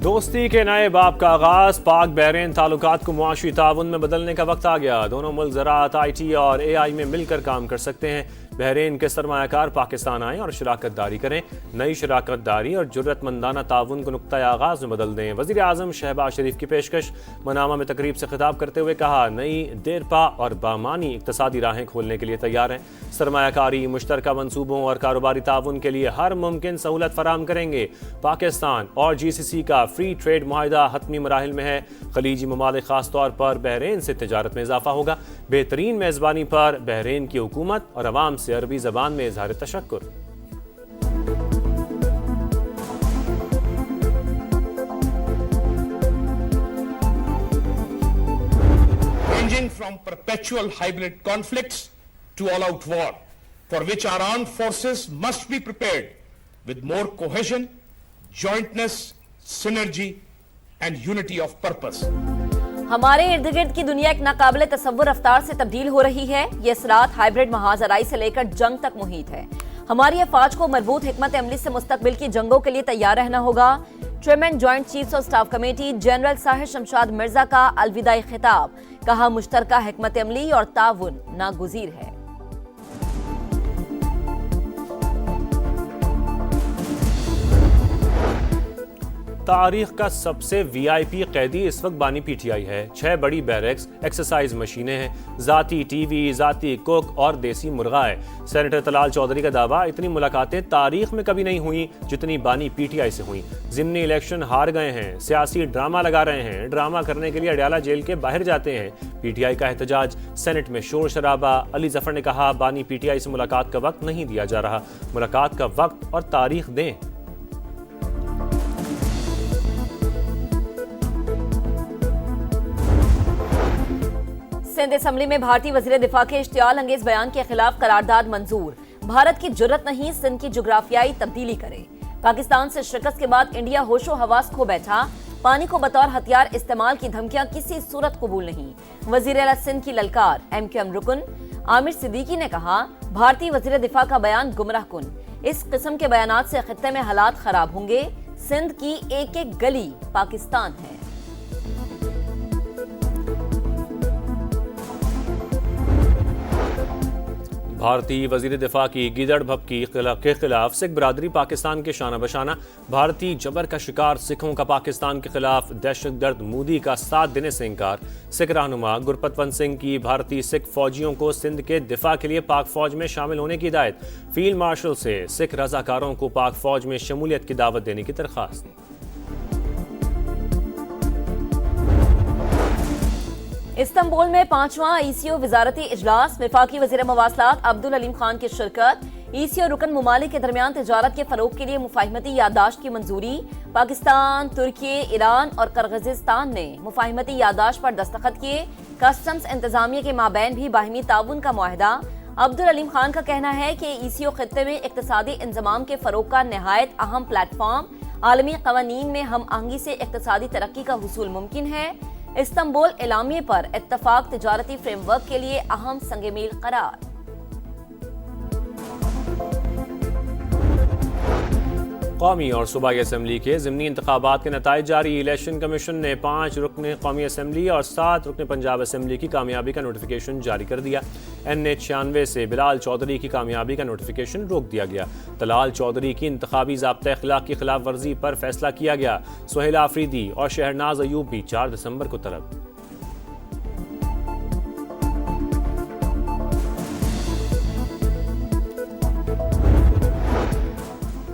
दोस्ती के नए बाब का आगाज। पाक बहरीन ताल्लुकात को मुआशी ताउन में बदलने का वक्त आ गया। दोनों मुल्क ज़राअत, IT और AI में मिलकर काम कर सकते हैं। बहरीन के सरमायाकार पाकिस्तान आएँ और शराकत दारी करें। नई शराकत दारी और जुर्रतमंदाना ताउन को नुक्ता आगाज में बदल दें। वज़ीर आज़म शहबाज शरीफ की पेशकश। मनामा में तकरीब से खिताब करते हुए कहा, नई देरपा और बामानी इक़्तिसादी राहें खोलने के लिए तैयार हैं। सरमायाकारी, मुश्तरका मंसूबों और कारोबारी ताउन के लिए हर मुमकिन सहूलत फराहम करेंगे। पाकिस्तान और GCC का फ्री ट्रेड मुआहिदा हतमी मराहिल में है। खलीजी ममालिक खास तौर पर बहरीन से तिजारत में इजाफा होगा। बेहतरीन मेज़बानी पर बहरीन की हुकूमत और अवाम से अरबी ज़बान में इज़हार तशक्कुर। Ranging from perpetual hybrid conflicts to all-out war, for which our armed forces must be prepared with more cohesion, jointness, synergy and unity of purpose. हमारे इर्द गिर्द की दुनिया एक नाकाबिले तसव्वुर रफ्तार से तब्दील हो रही है। ये असरात हाइब्रिड महाजराई से लेकर जंग तक मुहित है। हमारी अफवाज को मजबूत हिकमत अमली से मुस्तकबिल की जंगों के लिए तैयार रहना होगा। Chairman joint chiefs of staff committee general Sahir Shamshad Mirza का अलविदाई खिताब। कहा, मुश्तरका हिकमत अमली और ताउन नागुज़ीर है। तारीख का सबसे VIP कैदी इस वक्त बानी PTI है। 6 बड़ी बैरक्स, एक्सरसाइज मशीनें हैं, जाती TV, जाती कुक और देसी मुर्गा है। सेनेटर तलाल चौधरी का दावा, इतनी मुलाकातें तारीख में कभी नहीं हुई जितनी बानी PTI से हुई। ज़िमनी इलेक्शन हार गए हैं, सियासी ड्रामा लगा रहे हैं। ड्रामा करने के लिए अडयाला जेल के बाहर जाते हैं। PTI का एहतजाज, सेनेट में शोर शराबा। अली जफर ने कहा, बानी PTI से मुलाकात का वक्त नहीं दिया जा रहा। मुलाकात का वक्त और तारीख दें। सिंध असम्बली में भारतीय वजीर दिफा के इश्तियाल अंगेज बयान के खिलाफ करारदाद मंजूर। भारत की जुर्रत नहीं सिंध की जोग्राफियाई तब्दीली करे। पाकिस्तान से शिकस्त के बाद इंडिया होशो हवास खो बैठा। पानी को बतौर हथियार इस्तेमाल की धमकियां किसी सूरत कबूल नहीं। वजीर आला सिंध की ललकार। MQM रुकन आमिर सिद्दीकी ने कहा, भारतीय वजीर दिफा का बयान गुमराह कुन। इस किस्म के बयानात से खित्ते में हालात खराब होंगे। सिंध की एक एक गली पाकिस्तान है। भारतीय वजीर दिफा की गिदड़ भपकी के खिलाफ सिख बरादरी पाकिस्तान के शाना बशाना। भारतीय जबर का शिकार सिखों का पाकिस्तान के खिलाफ दहशतगर्द मोदी का साथ देने से इनकार। सिख रहनुमा गुरपतवंत सिंह की भारतीय सिख फौजियों को सिंध के दिफा के लिए पाक फौज में शामिल होने की हिदायत। फील्ड मार्शल से सिख रजाकारों को पाक फौज में शमूलियत की दावत देने की दरख्वास्त। इस्तांबुल में 5वां ECO वजारती इजलास। वफाकी वजीर मवासलात अब्दुल अलीम खान की शिरकत। ECO रुकन मुमालिक के दरमियान तिजारत के फरोग के लिए मुफाहिमती यादाश्त की मंजूरी। पाकिस्तान, तुर्की, ईरान और किर्गिज़स्तान ने मुफाहिमती यादाश्त पर दस्तखत किए। कस्टम्स इंतजामिया के माबैन भी बाहिमी ताउन का मुआहिदा। अब्दुल अलीम खान का कहना है कि ECO खित्ते में इक्तिसादी इंजमाम के फरोग का नहायत अहम प्लेटफॉर्म। आलमी कवानीन में हम आहंगी से इक्तिसादी तरक्की का हुसूल मुमकिन है। इस्तांबुल एलामिये पर इत्तफाक तिजारती फ्रेमवर्क के लिए अहम संग-ए-मील करार। कौमी और सूबाई असम्बली के ज़िमनी इंतखाबात के नताइज जारी। इलेक्शन कमीशन ने 5 रुकन कौमी असम्बली और 7 रुकन पंजाब असम्बली की कामयाबी का नोटिफिकेशन जारी कर दिया। NH96 से बिलाल चौधरी की कामयाबी का नोटिफिकेशन रोक दिया गया। तलाल चौधरी की इंतखाबी ज़ाब्ता अखलाक की खिलाफ वर्जी पर फैसला किया गया। सुहेल आफरीदी और शहरनाज अयूब भी 4 दिसंबर को तलब।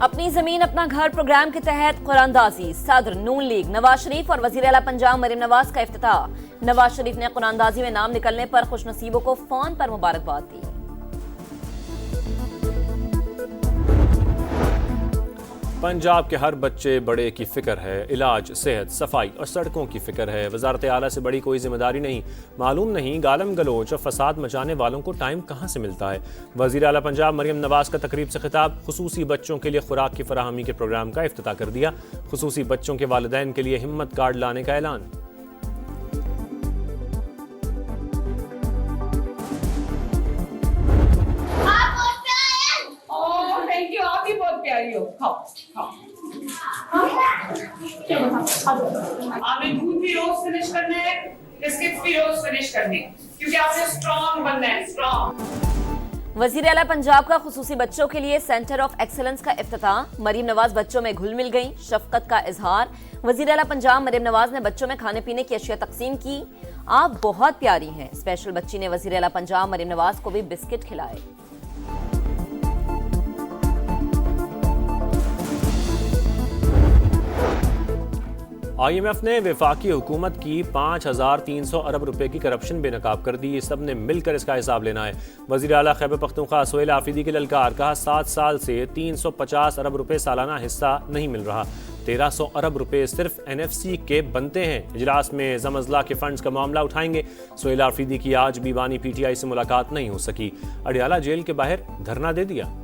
अपनी जमीन अपना घर प्रोग्राम के तहत कुरानदाजी। सदर नून लीग नवाज शरीफ और वजीर आला पंजाब मरीम नवाज का इफ्तिताह। नवाज शरीफ ने कुरानदाजी में नाम निकलने पर खुशनसीबों को फोन पर मुबारकबाद दी। पंजाब के हर बच्चे बड़े की फिक्र है। इलाज, सेहत, सफाई और सड़कों की फिक्र है। वजारत आला से बड़ी कोई जिम्मेदारी नहीं। मालूम नहीं गालम गलोच और फसाद मचाने वालों को टाइम कहाँ से मिलता है। वजीर आला पंजाब मरीम नवाज का तकरीब से खिताब। खुसूसी बच्चों के लिए खुराक की फराहमी के प्रोग्राम का इफ्तिताह कर दिया। खुसूसी बच्चों के वालिदैन के लिए हिम्मत कार्ड लाने का ऐलान। थैंक यू, आप भी बहुत प्यारी हो। हमें दूध भी रोज फिनिश करना है, बिस्किट्स भी रोज फिनिश करने हैं, क्योंकि आपने स्ट्रॉन्ग बनना है, स्ट्रॉन्ग। वजीर आला पंजाब का खुसूसी बच्चों के लिए सेंटर ऑफ एक्सीलेंस का इफ्तिताह। मरीम नवाज बच्चों में घुल मिल गई, शफकत का इजहार। वजीर आला पंजाब मरीम नवाज ने बच्चों में खाने पीने की अशिया तकसीम की। आप बहुत प्यारी हैं, स्पेशल बच्ची ने वजीर आला पंजाब मरीम नवाज को भी बिस्किट खिलाए। IMF ने वफाकी हुकूमत की 5300 अरब रुपए की करप्शन बेनकाब कर दी। सब ने मिलकर इसका हिसाब लेना है। वज़ीर आला खैबर पख्तूनख्वा सोहेल आफरीदी के ललकार, कहा 7 साल से 350 अरब रुपए सालाना हिस्सा नहीं मिल रहा। 1300 अरब रुपए सिर्फ NFC के बनते हैं। इजलास में ज़म-अज़ला के फंड्स का मामला उठाएंगे। सोहेल आफरीदी की आज भी बानी PTI से मुलाकात नहीं हो सकी। अडियाला जेल के बाहर धरना दे दिया।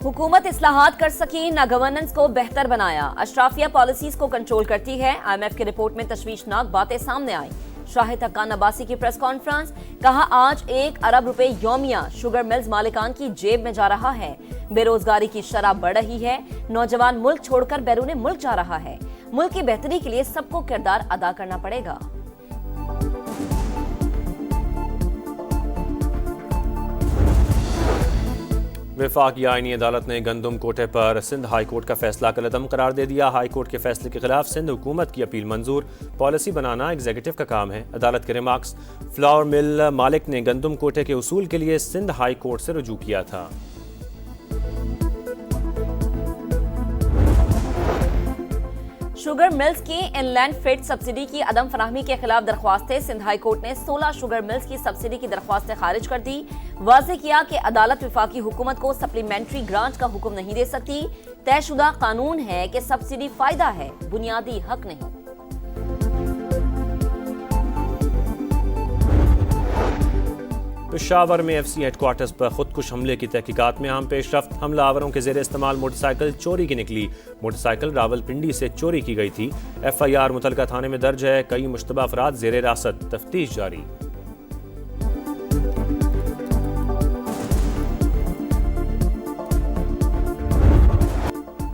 हुकूमत इस्लाहात कर सकी, न गवर्नेंस को बेहतर बनाया। अशराफिया पॉलिसीज को कंट्रोल करती है। IMF की रिपोर्ट में तशवीशनाक बातें सामने आई। शाहिद हक्कान अब्बासी की प्रेस कॉन्फ्रेंस, कहा आज 1 अरब रुपए यौमिया शुगर मिल्स मालिकान की जेब में जा रहा है। बेरोजगारी की शरह बढ़ रही है। नौजवान मुल्क छोड़कर बैरून मुल्क जा रहा है। मुल्क की बेहतरी के लिए सबको किरदार अदा करना पड़ेगा। वफाकी आईनी अदालत ने गंदम कोटे पर सिंध हाई कोर्ट का फैसला कलअदम करार दे दिया। हाई कोर्ट के फैसले के खिलाफ सिंध हुकूमत की अपील मंजूर। पॉलिसी बनाना एग्जीक्यूटिव का काम है। अदालत के रिमार्क्स, फ्लावर मिल मालिक ने गंदम कोटे के उसूल के लिए सिंध हाई कोर्ट से रुजू किया था। शुगर मिल्स की इनलैंड फ्रेट सब्सिडी की अदम फराहमी के खिलाफ दरख्वास्तें। सिंध हाई कोर्ट ने 16 शुगर मिल्स की सब्सिडी की दरख्वास्तें खारिज कर दी। वाज़ेह किया कि अदालत वफाकी हुकूमत को सप्लीमेंट्री ग्रांट का हुक्म नहीं दे सकती। तयशुदा कानून है कि सब्सिडी फायदा है, बुनियादी हक नहीं। पेशावर में FC हेडक्वार्टर्स पर खुदकुश हमले की तहकीकात में अहम पेशरफ्त। हमलावरों के जेर इस्तेमाल मोटरसाइकिल चोरी की निकली। मोटरसाइकिल रावलपिंडी से चोरी की गई थी। FIR मुतलका थाने में दर्ज है। कई मुश्तबा अफराद जेर हिरासत, तफ्तीश जारी।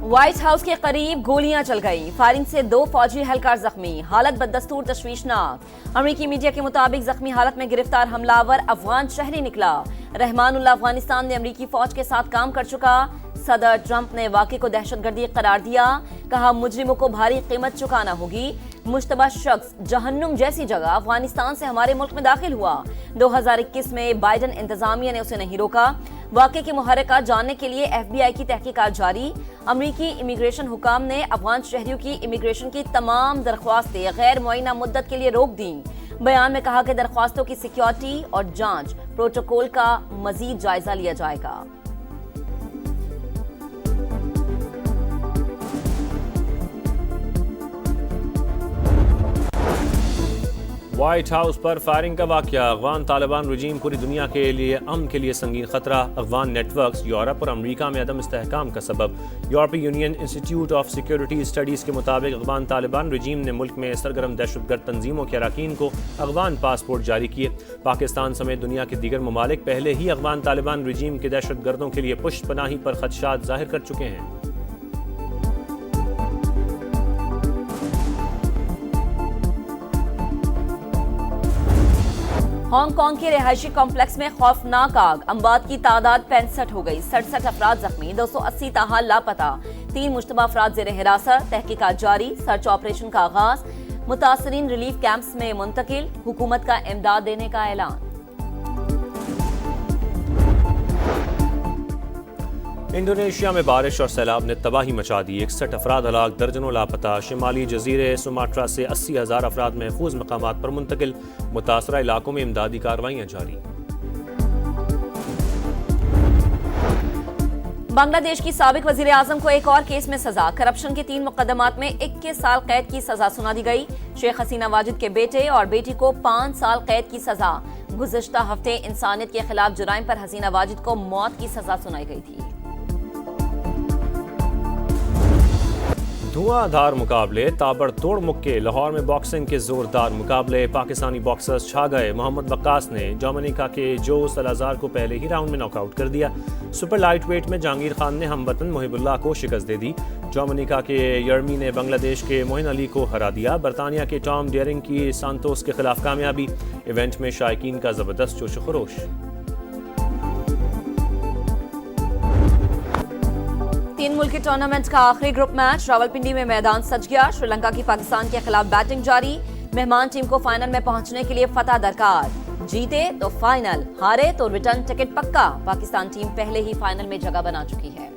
व्हाइट हाउस के करीब गोलियां चल गई। फायरिंग से 2 फौजी एहलकार जख्मी। हालत बददस्तूर तशवीशनाक। अमेरिकी मीडिया के मुताबिक जख्मी हालत में गिरफ्तार हमलावर अफगान शहरी निकला। रहमानुल्लाह अफगानिस्तान में अमेरिकी फौज के साथ काम कर चुका। सदर ट्रंप ने वाक़े को दहशतगर्दी करार दिया। कहा मुजरिमों को भारी कीमत चुकाना होगी। मुश्तबा शख्स जहन्नुम जैसी जगह अफगानिस्तान से हमारे मुल्क में दाखिल हुआ। 2021 में बाइडन इंतजामिया ने उसे नहीं रोका। वाक़े की मुहर्रिकात जानने के लिए FBI की तहकीकात जारी। अमरीकी इमिग्रेशन हुकाम ने अफगान शहरियों की इमिग्रेशन की तमाम दरख्वास्तें गैर मुअय्यना मुद्दत के लिए रोक दी। बयान में कहा कि दरख्वास्तों की सिक्योरिटी और जांच प्रोटोकॉल का मजीद जायजा लिया जाएगा। व्हाइट हाउस पर फायरिंग का वाकया। अफगान तालिबान रजीम पूरी दुनिया के लिए अमन के लिए संगीन खतरा। अफगान नेटवर्क्स यूरोप और अमेरिका में अदम इस्तेहकाम का सबब। यूरोपीय union institute of security studies के मुताबिक अफगान तालिबान रजीम ने मुल्क में सरगर्म दहशतगर्द तंजीमों के अरकान को अफगान पासपोर्ट जारी किए। पाकिस्तान समेत दुनिया के दीगर ममालिक पहले ही अफगान तालिबान रजीम के दहशतगर्दों के लिए पुष्ट पनाही पर खदशात जाहिर कर चुके हैं। हांगकांग के रिहायशी कॉम्प्लेक्स में खौफनाक आग। अमवात की तादाद 65 हो गई। 67 अफराद जख्मी, 280 ताहाल लापता। 3 मुश्तबा अफराद जेर हिरासत। तहकीकात जारी। सर्च ऑपरेशन का आगाज। मुतासरीन रिलीफ कैंप्स में मुंतकिल। हुकूमत का इमदाद देने का ऐलान। इंडोनेशिया में बारिश और सैलाब ने तबाही मचा दी। 61 अफराद हलाक, दर्जनों लापता। शिमाली जजीरे सुमात्रा से 80,000 अफराद महफूज मकामात पर मुंतकिल। मुतासरा इलाकों में इमदादी कार्रवाइयाँ जारी। बांग्लादेश की साबिक वजीर आजम को एक और केस में सजा। करप्शन के 3 मुकदमात में 21 साल कैद की सजा सुना दी गई। शेख हसीना वाजिद के बेटे और बेटी को 5 साल कैद की सजा। गुज़िश्ता हफ्ते इंसानियत के खिलाफ जुराइम पर हसीना वाजिद को मौत की सजा सुनाई गई थी। धुआंधार मुकाबले, ताबड़तोड़ मुक्के। लाहौर में बॉक्सिंग के जोरदार मुकाबले, पाकिस्तानी बॉक्सर्स छा गए। मोहम्मद वक्कास ने डोमिनिका के जो सलाजार को पहले ही राउंड में नॉकआउट कर दिया। सुपर लाइट वेट में जहांगीर खान ने हमवतन मुहिबुल्लाह को शिकस्त दे दी। डोमिनिका के यर्मी ने बांग्लादेश के मोइन अली को हरा दिया। बरतानिया के टॉम डेयरिंग की सांतोस के खिलाफ कामयाबी। इवेंट में शायकीन का जबरदस्त जोश खरोश। तीन मुल्की टूर्नामेंट का आखिरी ग्रुप मैच रावलपिंडी में मैदान सज गया। श्रीलंका की पाकिस्तान के खिलाफ बैटिंग जारी। मेहमान टीम को फाइनल में पहुंचने के लिए फतह दरकार। जीते तो फाइनल, हारे तो रिटर्न टिकट पक्का। पाकिस्तान टीम पहले ही फाइनल में जगह बना चुकी है।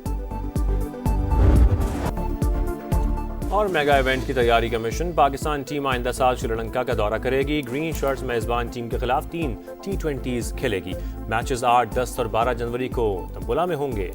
और मेगा इवेंट की तैयारी का मिशन। पाकिस्तान टीम आइंदा साल श्रीलंका का दौरा करेगी। ग्रीन शर्ट्स मेजबान टीम के खिलाफ 3 T20s खेलेगी। मैचेस 8, 10 और 12 जनवरी को तंबुला में होंगे।